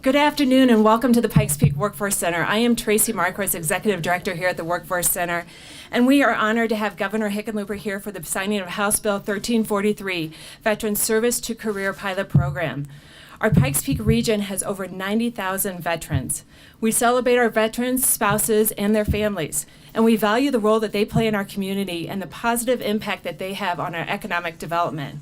Good afternoon and welcome to the Pikes Peak Workforce Center. I am Tracy Marquardt, Executive Director here at the Workforce Center, and we are honored to have Governor Hickenlooper here for the signing of House Bill 1343, Veteran Service to Career Pilot Program. Our Pikes Peak region has over 90,000 veterans. We celebrate our veterans, spouses, and their families, and we value the role that they play in our community and the positive impact that they have on our economic development.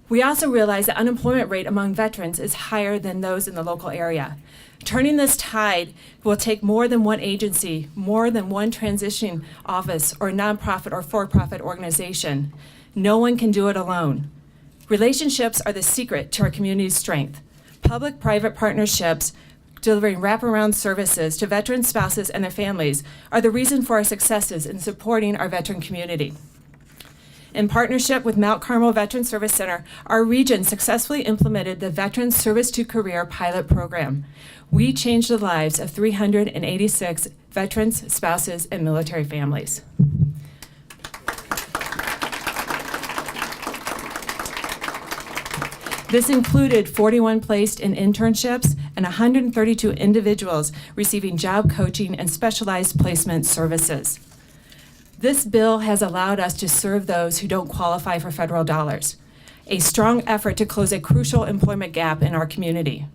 We also realize the unemployment rate among veterans is higher than those in the local area. Turning this tide will take more than one agency, more than one transitioning office or nonprofit or for-profit organization. No one can do it alone. Relationships are the secret to our community's strength. Public-private partnerships delivering wraparound services to veteran spouses and their families are the reason for our successes in supporting our veteran community. In partnership with Mount Carmel Veteran Service Center, our region successfully implemented the Veteran Service to Career Pilot Program. We changed the lives of 386 veterans, spouses, and military families. This included 41 placed in internships and 132 individuals receiving job coaching and specialized placement services. This bill has allowed us to serve those who don't qualify for federal dollars, a strong effort to close a crucial employment gap in our community.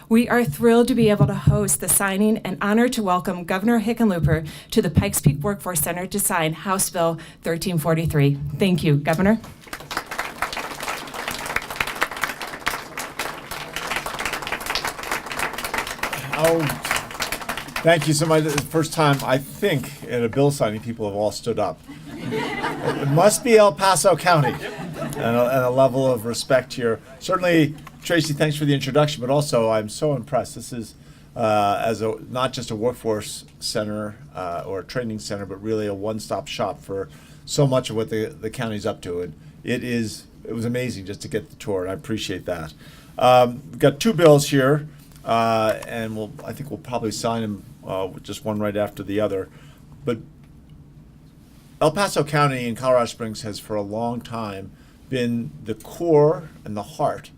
We are thrilled to be able to host the signing and honored to welcome Governor Hickenlooper to the Pikes Peak Workforce Center to sign House Bill 1343. Thank you, Governor. Thank you so much. It's the first time, I think, at a bill signing, people have all stood up. It must be El Paso County, and a level of respect here. Certainly, Tracy, thanks for the introduction, but also I'm so impressed. This is not just a workforce center or a training center, but really a one-stop shop for so much of what the county's up to. And it was amazing just to get the tour, and I appreciate that. We've got two bills here. And I think we'll probably sign them just one right after the other. But El Paso County in Colorado Springs has for a long time been the core and the heart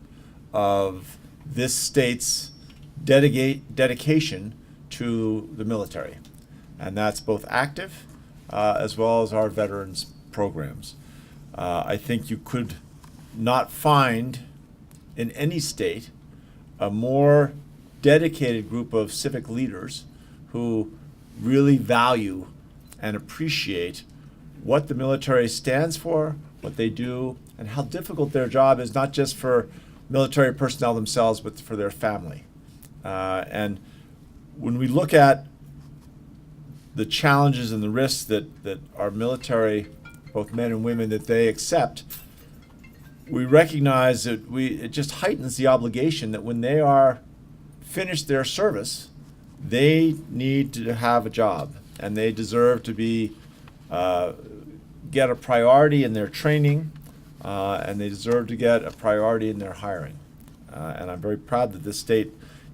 of this state's dedication to the military. And that's both active as well as our veterans programs. I think you could not find in any state a more dedicated group of civic leaders who really value and appreciate what the military stands for, what they do, and how difficult their job is, not just for military personnel themselves, but for their family. And when we look at the challenges and the risks that our military, both men and women, that they accept, we recognize that it just heightens the obligation that when they are finished their service, they need to have a job, and they deserve to be get a priority in their training, and they deserve to get a priority in their hiring. And I'm very proud that this state,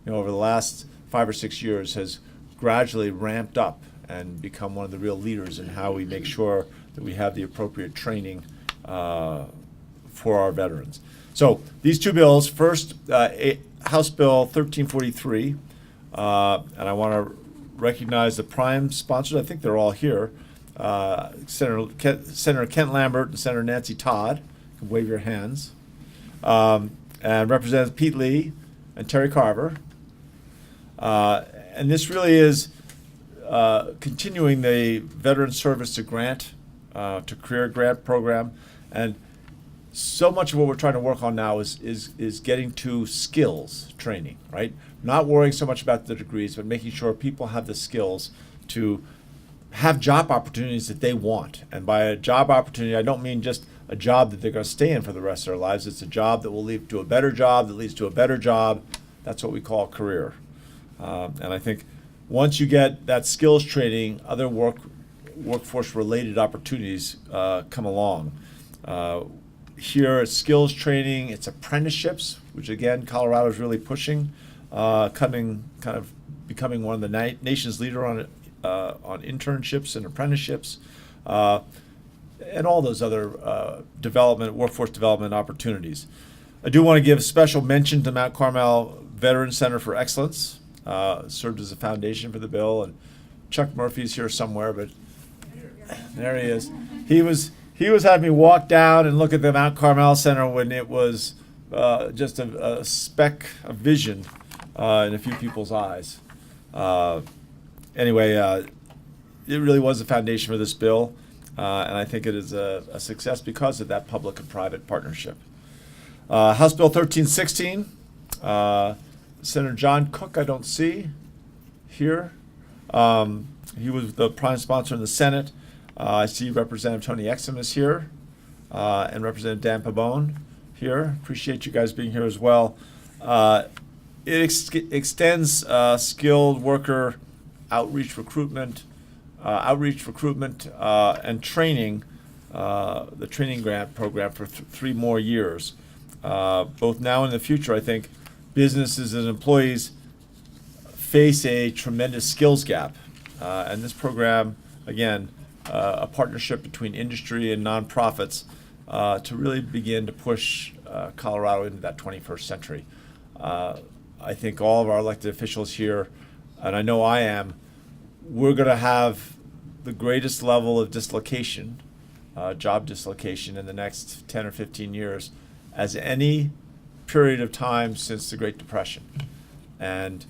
over the last 5 or 6 years, has gradually ramped up and become one of the real leaders in how we make sure that we have the appropriate training for our veterans. So these two bills, first, House Bill 1343, and I want to recognize the prime sponsors. I think they're all here. Senator Kent Lambert and Senator Nancy Todd. You can wave your hands. And Representatives Pete Lee and Terry Carver. And this really is continuing the Veteran Service to Career Grant program. And so much of what we're trying to work on now is getting to skills training, right? Not worrying so much about the degrees, but making sure people have the skills to have job opportunities that they want. And by a job opportunity, I don't mean just a job that they're going to stay in for the rest of their lives. It's a job that will lead to a better job, that leads to a better job. That's what we call a career. And I think once you get that skills training, other workforce-related opportunities come along. Here it's skills training, it's apprenticeships, which again Colorado is really pushing, becoming one of the nation's leader on internships and apprenticeships, and all those other workforce development opportunities. I do want to give special mention to Mount Carmel Veteran Center for Excellence served as a foundation for the bill, and Chuck Murphy's here somewhere, but there he is. He was having me walk down and look at the Mount Carmel Center when it was just a speck of vision in a few people's eyes. Anyway, it really was the foundation for this bill, and I think it is a success because of that public and private partnership. House Bill 1316, Senator John Cook, I don't see here. He was the prime sponsor in the Senate. I see Representative Tony Exum is here, and Representative Dan Pabon here. Appreciate you guys being here as well. It extends skilled worker outreach recruitment, and training, the training grant program for 3 more years. Both now and in the future, I think businesses and employees face a tremendous skills gap. And this program, again, a partnership between industry and nonprofits to really begin to push Colorado into that 21st century. I think all of our elected officials here, and I know I am, we're going to have the greatest level of dislocation, job dislocation in the next 10 or 15 years as any period of time since the Great Depression. And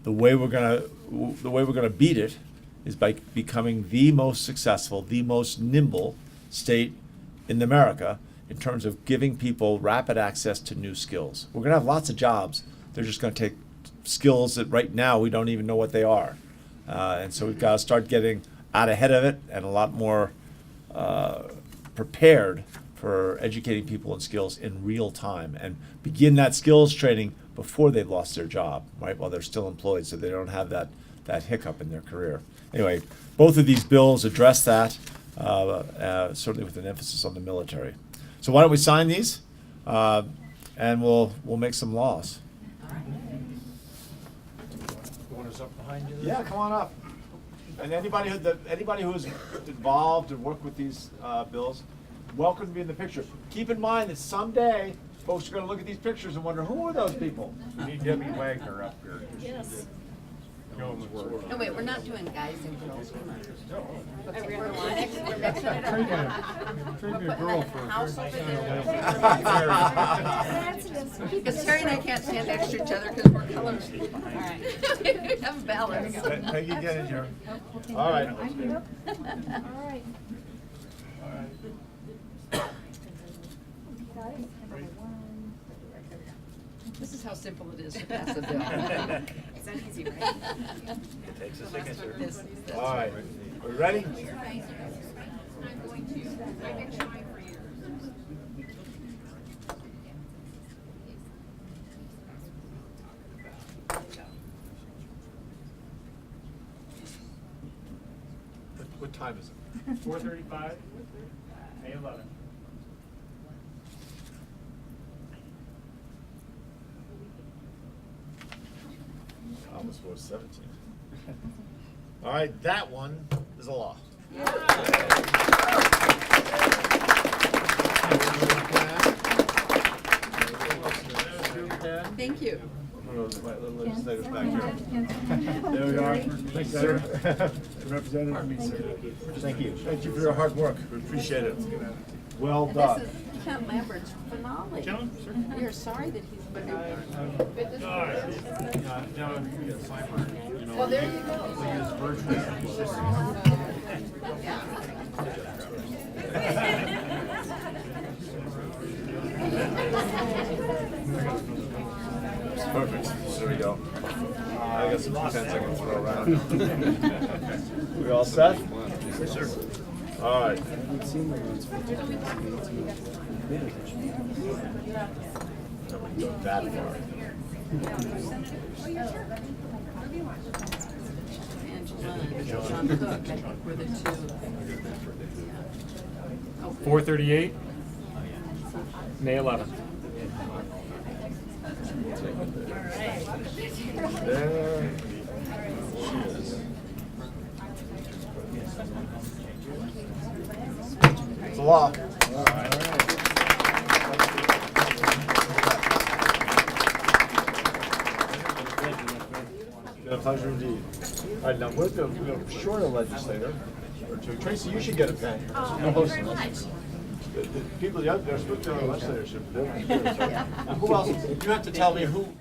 the way we're going to beat it is by becoming the most successful, the most nimble state in America in terms of giving people rapid access to new skills. We're going to have lots of jobs. They're just going to take skills that right now we don't even know what they are. And so we've got to start getting out ahead of it and a lot more prepared for educating people in skills in real time and begin that skills training before they've lost their job, right, while they're still employed, so they don't have that hiccup in their career. Anyway, both of these bills address that, certainly with an emphasis on the military. So why don't we sign these, and we'll make some laws. You want us up behind you? Yeah, come on up. And anybody who's involved and worked with these bills, welcome to be in the picture. Keep in mind that someday folks are going to look at these pictures and wonder, who are those people? We need Debbie Wagner up here. Yes. Jones work. No, wait, we're not doing guys and girls. Come on. Okay, Trade we're mixing it up. me a girl for House over there. Because Terry and I can't stand next to each other because we're colors. All right. Have balance. Peggy, get in here. All right. All right. This is how simple it is to pass a bill. It's not easy, right? It takes a signature. This- All right. Are we ready? What time is it? 4:35, May 11th. Almost 4:17. All right, that one is a law. Thank you. Legislators back here. There we are. Thanks, sir. Representative. Thank you. Thank you for your hard work. We appreciate it. Well And done. this is Kent Lambert's finale. John, sir? We are sorry that he's been. Well, there you go. Perfect. There we go. I got some pens I can throw around. We all set? Yes, sir. All right. Nobody go that far. Angela and John Cook, I think were the two. 4:38, May 11th. There she is. It's a law. been a pleasure indeed. All right, now we're the shorter legislator, or two. Tracy, you should get a pen. You're hosting this. The people, they're supposed to be on the legislatorship. Who else? You have to tell me who.